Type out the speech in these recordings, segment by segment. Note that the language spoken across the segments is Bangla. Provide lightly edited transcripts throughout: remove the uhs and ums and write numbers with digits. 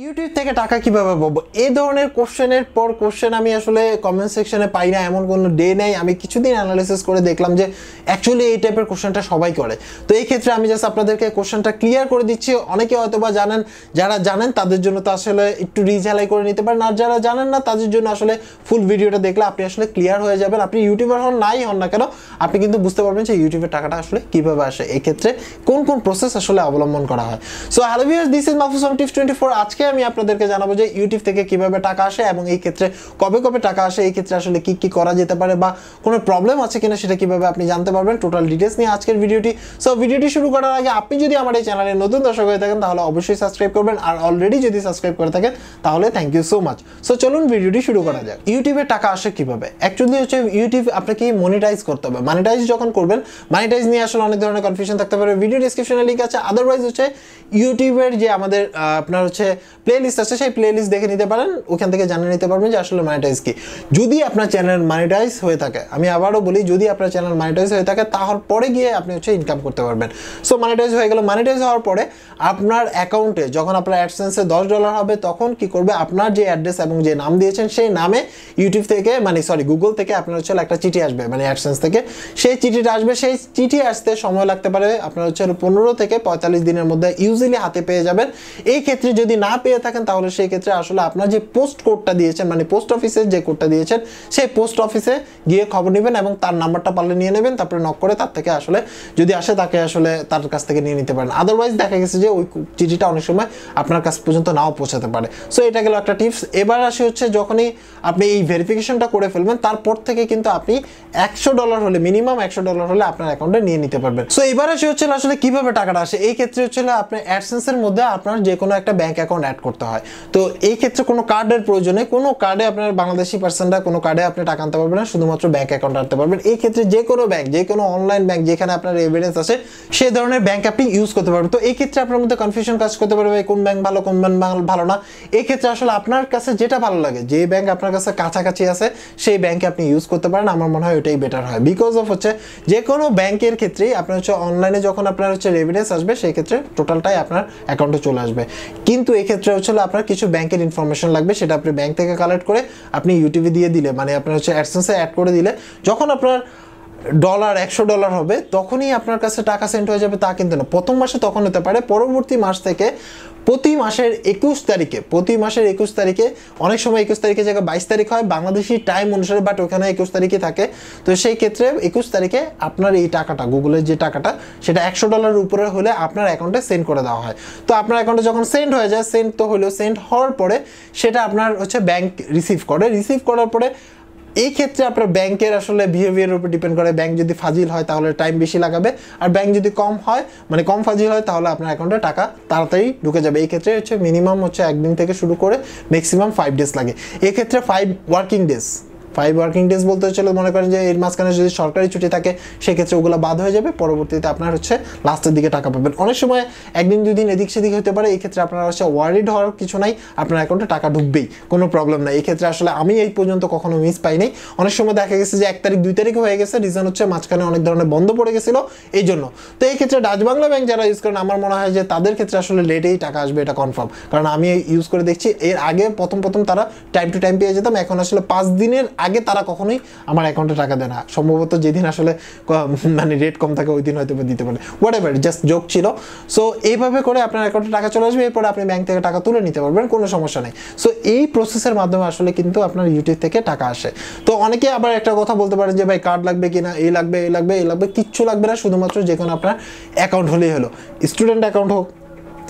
ইউটিউব থেকে টাকা কিভাবে পাবো এই ধরনের কোশ্চেনের পর কোশ্চেন আমি আসলে কমেন্ট সেকশনে পাই না, এমন কোনো ডে নেই। আমি কিছুদিন অ্যানালাইসিস করে দেখলাম যে অ্যাকচুয়ালি এই টাইপের কোশ্চেনটা সবাই করে। তো এই ক্ষেত্রে আমি জাস্ট আপনাদেরকে কোশ্চেনটা ক্লিয়ার করে দিচ্ছি। অনেকে হয়তো বা জানেন, যারা জানেন তাদের জন্য তো আসলে একটু রিঝালাই করে নিতে পারেন, আর যারা জানেন না তাদের জন্য আসলে ফুল ভিডিওটা দেখলে আপনি আসলে ক্লিয়ার হয়ে যাবেন। আপনি ইউটিউবার হন নাই হন না কেন, আপনি কিন্তু বুঝতে পারবেন যে ইউটিউবের টাকাটা আসলে কিভাবে আসে, এই ক্ষেত্রে কোন কোন প্রসেস আসলে অবলম্বন করা হয়। So hello viewers, this is Mahfuz from tips 24। আজকে আমি আপনাদেরকে জানাবো যে ইউটিউব থেকে কিভাবে টাকা আসে এবং এই ক্ষেত্রে কবে কবে টাকা আসে, এই ক্ষেত্রে আসলে কি কি করা যেতে পারে বা কোনো প্রবলেম আছে কিনা সেটা কিভাবে আপনি জানতে পারবেন, টোটাল ডিটেইলস নিয়ে আজকের ভিডিওটি। সো ভিডিওটি শুরু করার আগে আপনি যদি আমার এই চ্যানেলে নতুন দর্শক হয়ে থাকেন তাহলে অবশ্যই সাবস্ক্রাইব করবেন, আর অলরেডি যদি সাবস্ক্রাইব করে থাকেন তাহলে thank you so much. So চলুন ভিডিওটি শুরু করা যাক। ইউটিউবে টাকা আসে কিভাবে? অ্যাকচুয়ালি হচ্ছে ইউটিউব আপনাকে মনিটাইজ করতে হবে। মনিটাইজ যখন করবেন, মনিটাইজ নিয়ে আসলে অনেক ধরনের কনফিউশন থাকতে পারে, ভিডিও ডেসক্রিপশনে লিংক আছে। আদারওয়াইজ হচ্ছে ইউটিউবের যে আমাদের আপনার হচ্ছে প্লেলিস্ট আছে, সেই প্লেলিস্ট দেখে নিতে পারেন, ওখান থেকে জানিয়ে নিতে পারবেন যে আসলে মনিটাইজ কি। যদি আপনার চ্যানেল মনিটাইজ হয়ে থাকে, আমি আবারও বলি, যদি আপনার চ্যানেল মনিটাইজ হয়ে থাকে তাহলে পরে গিয়ে আপনি হচ্ছে ইনকাম করতে পারবেন। সো মনিটাইজ হয়ে গেল, মনিটাইজ হওয়ার পরে আপনার অ্যাকাউন্টে যখন আপনার অ্যাডসেন্সে $10 হবে তখন কি করবে, আপনার যে অ্যাড্রেস এবং যে নাম দিয়েছেন সেই নামে ইউটিউব থেকে গুগল থেকে আপনার হচ্ছে একটা চিঠি আসবে, মানে অ্যাডসেন্স থেকে সেই চিঠিটা আসবে। সেই চিঠি আসতে সময় লাগতে পারে আপনার হচ্ছে 15 থেকে 45 দিনের মধ্যে ইউজুয়ালি হাতে পেয়ে যাবেন। এই ক্ষেত্রে যদি না পেয়ে থাকেন তাহলে সেই ক্ষেত্রে আসলে আপনার যে পোস্ট কোডটা দিয়েছেন, মানে পোস্ট অফিসের যে কোডটা দিয়েছেন, সেই পোস্ট অফিসে গিয়ে খবর নেবেন এবং তার নাম্বারটা পারলে নিয়ে নেবেন, তারপরে নক করে তার থেকে আসলে যদি আসে তাকে আসলে তার কাছ থেকে নিয়ে নিতে পারেন। আদারওয়াইজ দেখা গেছে যে ওই চিঠিটা অনেক সময় আপনার কাছ পর্যন্ত নাও পৌঁছাতে পারে। সো এটা গেল একটা টিপস। এবার আসে হচ্ছে যখনই আপনি এই ভেরিফিকেশনটা করে ফেলবেন তারপর থেকে কিন্তু আপনি $100 হলে, মিনিমাম $100 হলে আপনার অ্যাকাউন্টে নিয়ে নিতে পারবেন। সো এবার আসে হচ্ছে আসলে কিভাবে টাকাটা আসে। এই ক্ষেত্রে হচ্ছে আপনার অ্যাডসেন্সের মধ্যে আপনার যে কোনো একটা ব্যাংক অ্যাকাউন্ট অ্যাড করতে হয়। তো এই ক্ষেত্রে কোনো কার্ডের প্রয়োজনে, কোনো কার্ডে আপনার বাংলাদেশি পার্সনরা কোনো কার্ডে আপনি টাকা আনতে পারবেন না, শুধুমাত্র ব্যাংক অ্যাকাউন্ট আনতে পারবেন। এই ক্ষেত্রে যে কোনো ব্যাংক, যে কোনো অনলাইন ব্যাংক যেখানে আপনার এভিডেন্স আছে সেই ধরনের ব্যাংক আপনি ইউজ করতে পারবেন। তো এই ক্ষেত্রে আপনার মধ্যে কনফিউশন কাজ করতে পারবে কোন ব্যাংক ভালো কোন ব্যাংক ভালো না। এই ক্ষেত্রে আসলে আপনার কাছে যেটা ভালো লাগে, যে ব্যাংক আপনার কাছে কাছাকাছি আছে সেই ব্যাংকে আপনি ইউজ করতে পারেন। আমার মনে হয় ওইটাই বেটার হয়, বিকজ অফ হচ্ছে যে কোনো ব্যাংকের ক্ষেত্রেই আপনার হচ্ছে অনলাইনে যখন আপনার হচ্ছে এভিডেন্স আসবে সেই ক্ষেত্রে টোটালটাই আপনার অ্যাকাউন্টে চলে আসবে। কিন্তু এই ক্ষেত্রে হচ্ছে আপনার কিছু ব্যাংকের ইনফরমেশন লাগবে, সেটা আপনি ব্যাংক থেকে কালেক্ট করে আপনি ইউটিউবে দিয়ে দিলে, মানে আপনার হচ্ছে অ্যাডসেন্সে অ্যাড করে দিলে, যখন আপনার $100 হবে তখনই আপনার কাছে টাকা সেন্ড হয়ে যাবে তা কিন্তু না। প্রথম মাসে তখন হতে পারে, পরবর্তী মাস থেকে প্রতি মাসের 21 তারিখে, অনেক সময় 21 তারিখে জায়গায় 22 তারিখ হয় বাংলাদেশি টাইম অনুসারে, বাট ওখানে 21 তারিখে থাকে। তো সেই ক্ষেত্রে 21 তারিখে আপনার এই টাকাটা, গুগলের যে টাকাটা, সেটা $100 উপরে হলে আপনার অ্যাকাউন্টে সেন্ড করে দেওয়া হয়। তো আপনার অ্যাকাউন্টে যখন সেন্ড হয়ে যায়, সেন্ড তো হলো, সেন্ড হওয়ার পরে সেটা আপনার হচ্ছে ব্যাংক রিসিভ করার পরে এই ক্ষেত্রে আপনার ব্যাংকের আসলে বিহেভিয়ারের উপর ডিপেন্ড করে। ব্যাংক যদি ফাজিল হয় তাহলে টাইম বেশি লাগাবে, আর ব্যাংক যদি কম হয়, মানে কম ফাজিল হয়, তাহলে আপনার অ্যাকাউন্টে টাকা তাড়াতাড়ি ঢুকে যাবে। এই ক্ষেত্রে হচ্ছে মিনিমাম হচ্ছে 1 দিন থেকে শুরু করে ম্যাক্সিমাম 5 ডেজ লাগে। এই ক্ষেত্রে 5 ওয়ার্কিং ডেজ বলতে হচ্ছে, মনে করেন যে এর মাঝখানে যদি সরকারি ছুটি থাকে সেক্ষেত্রে ওগুলো বাদ হয়ে যাবে, পরবর্তীতে আপনার হচ্ছে লাস্টের দিকে টাকা পাবেন। অনেক সময় 1 দিন 2 দিন এদিক সেদিক হতে পারে, এই ক্ষেত্রে আপনার হচ্ছে ওয়ারিড হওয়ার কিছু নাই, আপনার অ্যাকাউন্টে টাকা ঢুকবেই, কোনো প্রবলেম নাই। এই ক্ষেত্রে আসলে আমি এই পর্যন্ত কখনো মিস পাই নাই। অনেক সময় দেখা গেছে যে 1 তারিখ 2 তারিখ হয়ে গেছে, রিজন হচ্ছে মাঝখানে অনেক ধরনের বন্ধ পড়ে গেছিলো এই জন্য। তো এই ক্ষেত্রে ডাচ বাংলা ব্যাংক যারা ইউজ করেন, আমার মনে হয় যে তাদের ক্ষেত্রে আসলে লেটেই টাকা আসবে, এটা কনফার্ম। কারণ আমি ইউজ করে দেখছি, এর আগে প্রথম তারা টাইম টু টাইম পেয়ে যেতাম, এখন আসলে 5 দিনের আগে তারা কখনোই আমার অ্যাকাউন্টে টাকা দেয় না। সম্ভবত যেদিন আসলে মানে রেট কম থাকে ওই দিন হয়তো দিতে পারে, হোয়াটএভার, জাস্ট জোক ছিল। সো এইভাবে করে আপনার অ্যাকাউন্টে টাকা চলে আসবে, এরপরে আপনি ব্যাংক থেকে টাকা তুলে নিতে পারবেন, কোনো সমস্যা নেই। সো এই প্রসেসের মাধ্যমে আসলে কিন্তু আপনার ইউটিউব থেকে টাকা আসে। তো অনেকে আবার একটা কথা বলতে পারেন যে ভাই কার্ড লাগবে কিনা, এই লাগবে, কিচ্ছু লাগবে না, শুধুমাত্র যে কোনো আপনার অ্যাকাউন্ট হলেই হলো। স্টুডেন্ট অ্যাকাউন্ট হোক,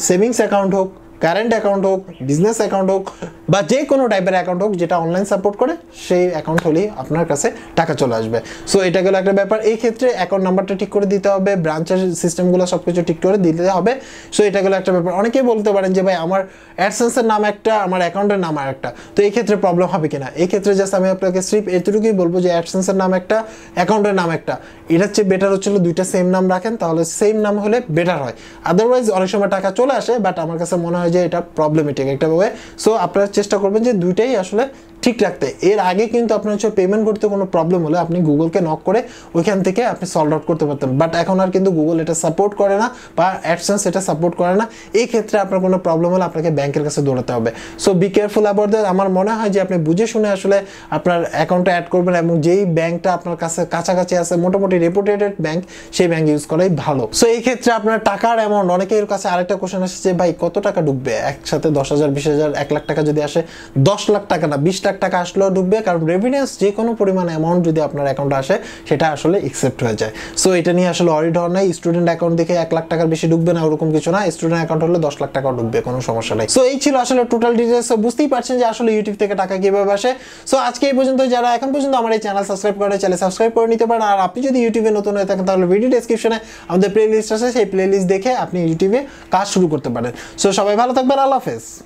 সেভিংস অ্যাকাউন্ট হোক, কারেন্ট অ্যাকাউন্ট হোক, বিজনেস অ্যাকাউন্ট হোক, বা যে কোনো টাইপের অ্যাকাউন্ট হোক যেটা অনলাইন সাপোর্ট করে, সেই অ্যাকাউন্ট হলেই আপনার কাছে টাকা চলে আসবে। সো এটা গেলো একটা ব্যাপার। এই ক্ষেত্রে অ্যাকাউন্ট নাম্বারটা ঠিক করে দিতে হবে, ব্রাঞ্চের সিস্টেমগুলো সব কিছু ঠিক করে দিতে হবে। সো এটা গেলো একটা ব্যাপার। অনেকেই বলতে পারেন যে ভাই আমার অ্যাডসেন্সের নাম একটা, আমার অ্যাকাউন্টের নাম আর একটা, তো এই ক্ষেত্রে প্রবলেম হবে কিনা। এই ক্ষেত্রে জাস্ট আমি আপনাকে স্ট্রিপ এতটুকুই বলবো যে অ্যাডসেন্সের নাম একটা, অ্যাকাউন্টের নাম একটা, এটার চেয়ে বেটার হচ্ছিল দুইটা সেম নাম রাখেন, তাহলে সেম নাম হলে বেটার হয়। আদারওয়াইজ অনেক সময় টাকা চলে আসে, বাট আমার কাছে মনে হয় যে এটা প্রবলেমেটিক একটা ওয়ে। সো আপনারা চেষ্টা করবেন যে দুইটাই আসলে ঠিক রাখতে। এর আগে কিন্তু আপনার হচ্ছে পেমেন্ট করতে কোনো প্রবলেম হলে আপনি গুগলকে নক করে ওইখান থেকে আপনি সলভ আউট করতে পারতেন, বাট এখন আর কিন্তু গুগল এটা সাপোর্ট করে না বা অ্যাডসেন্স এটা সাপোর্ট করে না। এই ক্ষেত্রে আপনার কোনো প্রবলেম হলে আপনাকে ব্যাংকের কাছে দৌড়াতে হবে। So be careful about that. আমার মনে হয় যে আপনি বুঝে শুনে আসলে আপনার অ্যাকাউন্টে অ্যাড করবেন এবং যেই ব্যাংকটা আপনার কাছে কাছাকাছি আছে, মোটামুটি রেপুটেড ব্যাংক, সেই ব্যাংক ইউজ করাই ভালো। সো এই ক্ষেত্রে আপনার টাকার অ্যামাউন্ট, অনেকের কাছে আরেকটা কোশ্চেন আসছে যে ভাই কত টাকা ঢুকবে একসাথে, 10,000, 20,000, 1 লাখ টাকা যদি আসে, 10 লাখ টাকা না 20 লাখ টাকা আসলেও ঢুকবে, কারণ রেভিনিউস যে কোনো পরিমাণ অ্যামাউন্ট যদি আপনার অ্যাকাউন্টে আসে সেটা আসলে একসেপ্ট হয়ে যায়। সো এটা নিয়ে আসলে অরিড হওয়ার নাই। স্টুডেন্ট অ্যাকাউন্ট দেখে 1 লাখ টাকার বেশি ঢুকবে না ওরকম কিছু না, স্টুডেন্ট অ্যাকাউন্ট হলে 10 লাখ টাকাও ঢুকবে, কোনো সমস্যা নাই। সো এই ছিল আসলে টোটাল ডিটেইলস। বুঝতেই পারছেন যে আসলে ইউটিউব থেকে টাকা কিভাবে আসে। সো আজকে এই পর্যন্ত। যারা এখন পর্যন্ত আমার এই চ্যানেল সাবস্ক্রাইব করে চ্যানেল সাবস্ক্রাইব করে নিতে পারেন। আর আপনি যদি ইউটিউবে নতুন হয়ে থাকেন তাহলে ভিডিও ডেসক্রিপশনে আমাদের প্লে লিস্ট আছে, সেই প্লে লিস্ট দেখে আপনি ইউটিউবে কাজ শুরু করতে পারেন। সো সবাই ভালো থাকবেন, আল্লাহ হাফেজ।